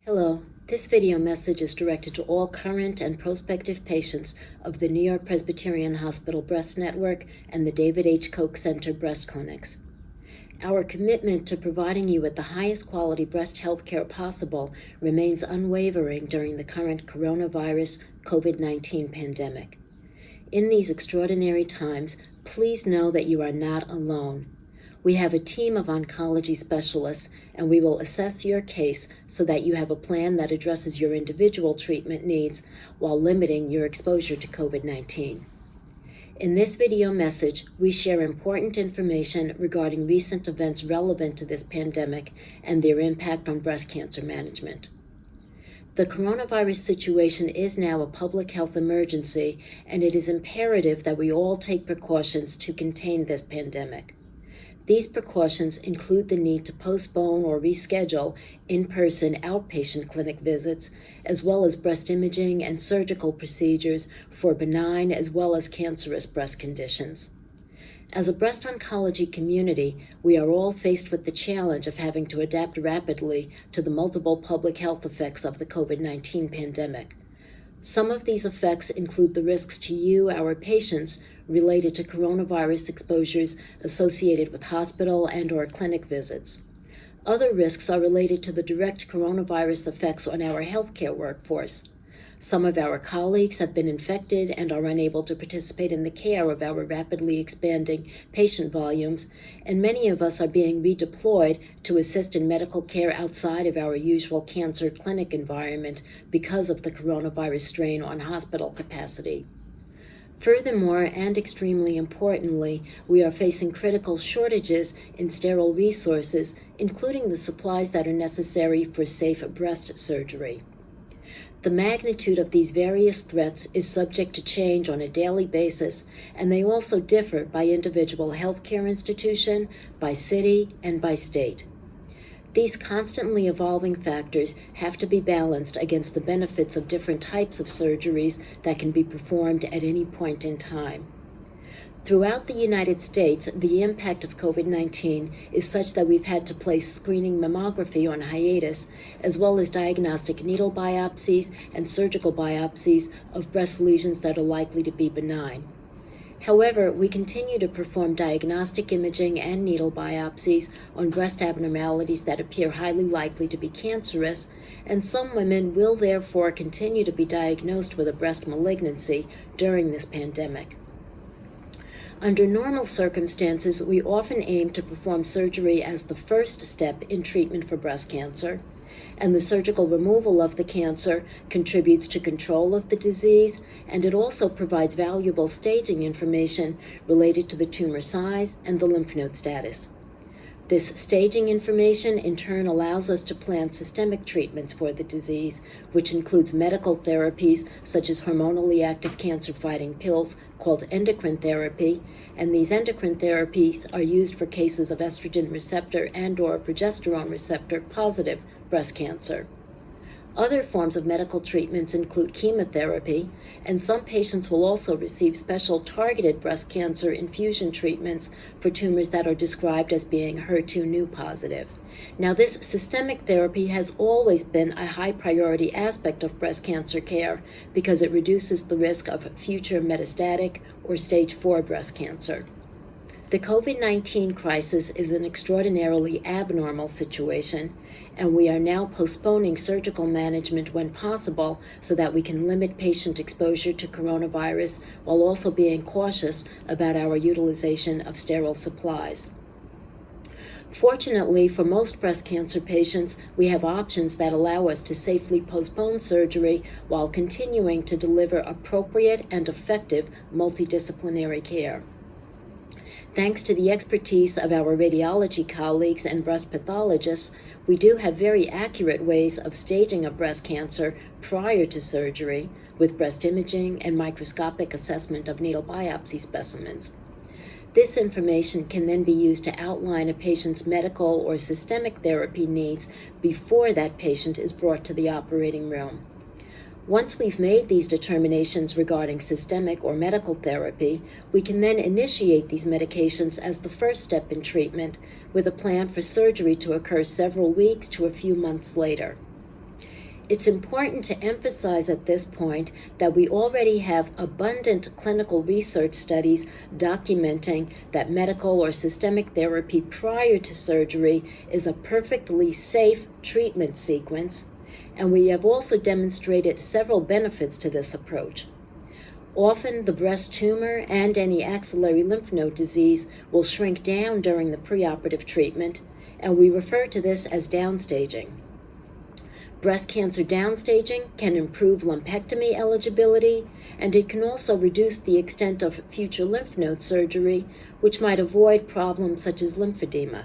Hello, this video message is directed to all current and prospective patients of the New York-Presbyterian Hospital Breast Network and the David H. Koch Center Breast Clinics. Our commitment to providing you with the highest quality breast health care possible remains unwavering during the current coronavirus COVID-19 pandemic. In these extraordinary times, please know that you are not alone. We have a team of oncology specialists, and we will assess your case so that you have a plan that addresses your individual treatment needs while limiting your exposure to COVID-19. In this video message, we share important information regarding recent events relevant to this pandemic and their impact on breast cancer management. The coronavirus situation is now a public health emergency, and it is imperative that we all take precautions to contain this pandemic. These precautions include the need to postpone or reschedule in-person outpatient clinic visits, as well as breast imaging and surgical procedures for benign as well as cancerous breast conditions. As a breast oncology community, we are all faced with the challenge of having to adapt rapidly to the multiple public health effects of the COVID-19 pandemic. Some of these effects include the risks to you, our patients, related to coronavirus exposures associated with hospital and/or clinic visits. Other risks are related to the direct coronavirus effects on our healthcare workforce. Some of our colleagues have been infected and are unable to participate in the care of our rapidly expanding patient volumes, and many of us are being redeployed to assist in medical care outside of our usual cancer clinic environment because of the coronavirus strain on hospital capacity. Furthermore, and extremely importantly, we are facing critical shortages in sterile resources, including the supplies that are necessary for safe breast surgery. The magnitude of these various threats is subject to change on a daily basis, and they also differ by individual healthcare institution, by city, and by state. These constantly evolving factors have to be balanced against the benefits of different types of surgeries that can be performed at any point in time. Throughout the United States, the impact of COVID-19 is such that we've had to place screening mammography on hiatus, as well as diagnostic needle biopsies and surgical biopsies of breast lesions that are likely to be benign. However, we continue to perform diagnostic imaging and needle biopsies on breast abnormalities that appear highly likely to be cancerous, and some women will therefore continue to be diagnosed with a breast malignancy during this pandemic. Under normal circumstances, we often aim to perform surgery as the first step in treatment for breast cancer, and the surgical removal of the cancer contributes to control of the disease, and it also provides valuable staging information related to the tumor size and the lymph node status. This staging information in turn allows us to plan systemic treatments for the disease, which includes medical therapies such as hormonally active cancer-fighting pills called endocrine therapy, and these endocrine therapies are used for cases of estrogen receptor and/or progesterone receptor positive breast cancer. Other forms of medical treatments include chemotherapy, and some patients will also receive special targeted breast cancer infusion treatments for tumors that are described as being HER2/neu positive. Now, this systemic therapy has always been a high priority aspect of breast cancer care because it reduces the risk of future metastatic or stage 4 breast cancer. The COVID-19 crisis is an extraordinarily abnormal situation, and we are now postponing surgical management when possible so that we can limit patient exposure to coronavirus while also being cautious about our utilization of sterile supplies. Fortunately, for most breast cancer patients, we have options that allow us to safely postpone surgery while continuing to deliver appropriate and effective multidisciplinary care. Thanks to the expertise of our radiology colleagues and breast pathologists, we do have very accurate ways of staging a breast cancer prior to surgery with breast imaging and microscopic assessment of needle biopsy specimens. This information can then be used to outline a patient's medical or systemic therapy needs before that patient is brought to the operating room. Once we've made these determinations regarding systemic or medical therapy, we can then initiate these medications as the first step in treatment, with a plan for surgery to occur several weeks to a few months later. It's important to emphasize at this point that we already have abundant clinical research studies documenting that medical or systemic therapy prior to surgery is a perfectly safe treatment sequence, and we have also demonstrated several benefits to this approach. Often, the breast tumor and any axillary lymph node disease will shrink down during the preoperative treatment, and we refer to this as downstaging. Breast cancer downstaging can improve lumpectomy eligibility, and it can also reduce the extent of future lymph node surgery, which might avoid problems such as lymphedema.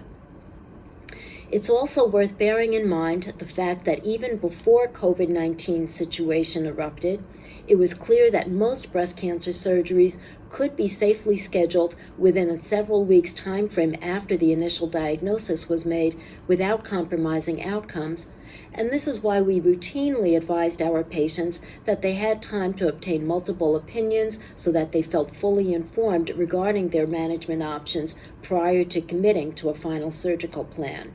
It's also worth bearing in mind the fact that even before COVID-19 situation erupted, it was clear that most breast cancer surgeries could be safely scheduled within a several weeks time frame after the initial diagnosis was made without compromising outcomes, and this is why we routinely advised our patients that they had time to obtain multiple opinions so that they felt fully informed regarding their management options prior to committing to a final surgical plan.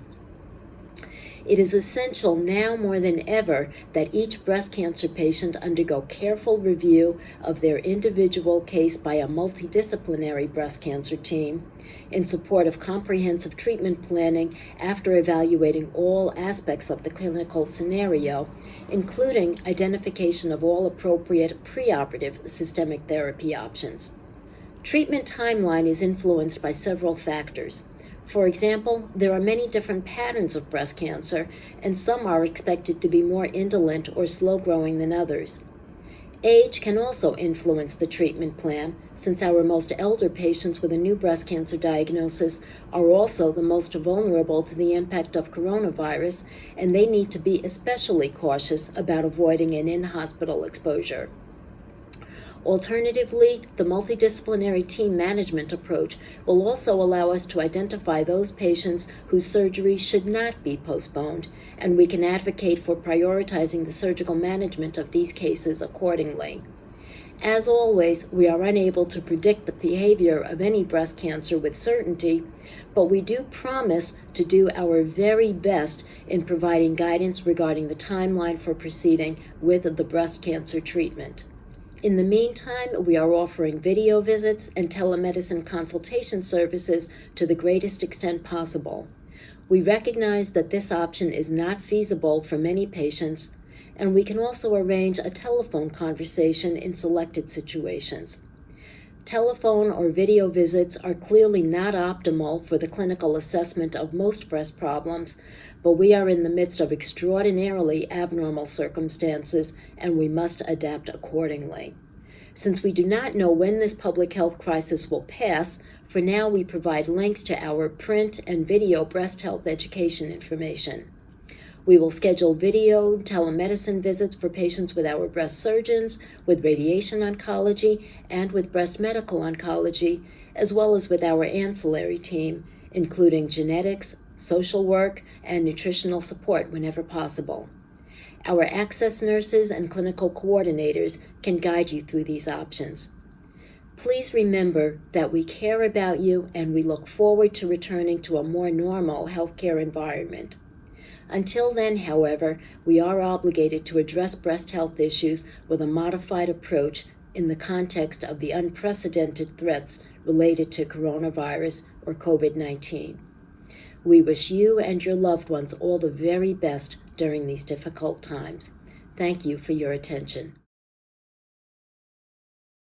It is essential now more than ever that each breast cancer patient undergo careful review of their individual case by a multidisciplinary breast cancer team in support of comprehensive treatment planning after evaluating all aspects of the clinical scenario, including identification of all appropriate preoperative systemic therapy options. Treatment timeline is influenced by several factors. For example, there are many different patterns of breast cancer, and some are expected to be more indolent or slow-growing than others. Age can also influence the treatment plan, since our most elder patients with a new breast cancer diagnosis are also the most vulnerable to the impact of coronavirus, and they need to be especially cautious about avoiding an in-hospital exposure. Alternatively, the multidisciplinary team management approach will also allow us to identify those patients whose surgery should not be postponed, and we can advocate for prioritizing the surgical management of these cases accordingly. As always, we are unable to predict the behavior of any breast cancer with certainty, but we do promise to do our very best in providing guidance regarding the timeline for proceeding with the breast cancer treatment. In the meantime, we are offering video visits and telemedicine consultation services to the greatest extent possible. We recognize that this option is not feasible for many patients, and we can also arrange a telephone conversation in selected situations. Telephone or video visits are clearly not optimal for the clinical assessment of most breast problems, but we are in the midst of extraordinarily abnormal circumstances, and we must adapt accordingly. Since we do not know when this public health crisis will pass, for now we provide links to our print and video breast health education information. We will schedule video telemedicine visits for patients with our breast surgeons, with radiation oncology, and with breast medical oncology, as well as with our ancillary team, including genetics, social work, and nutritional support whenever possible. Our access nurses and clinical coordinators can guide you through these options. Please remember that we care about you and we look forward to returning to a more normal healthcare environment. Until then, however, we are obligated to address breast health issues with a modified approach in the context of the unprecedented threats related to coronavirus or COVID-19. We wish you and your loved ones all the very best during these difficult times. Thank you for your attention.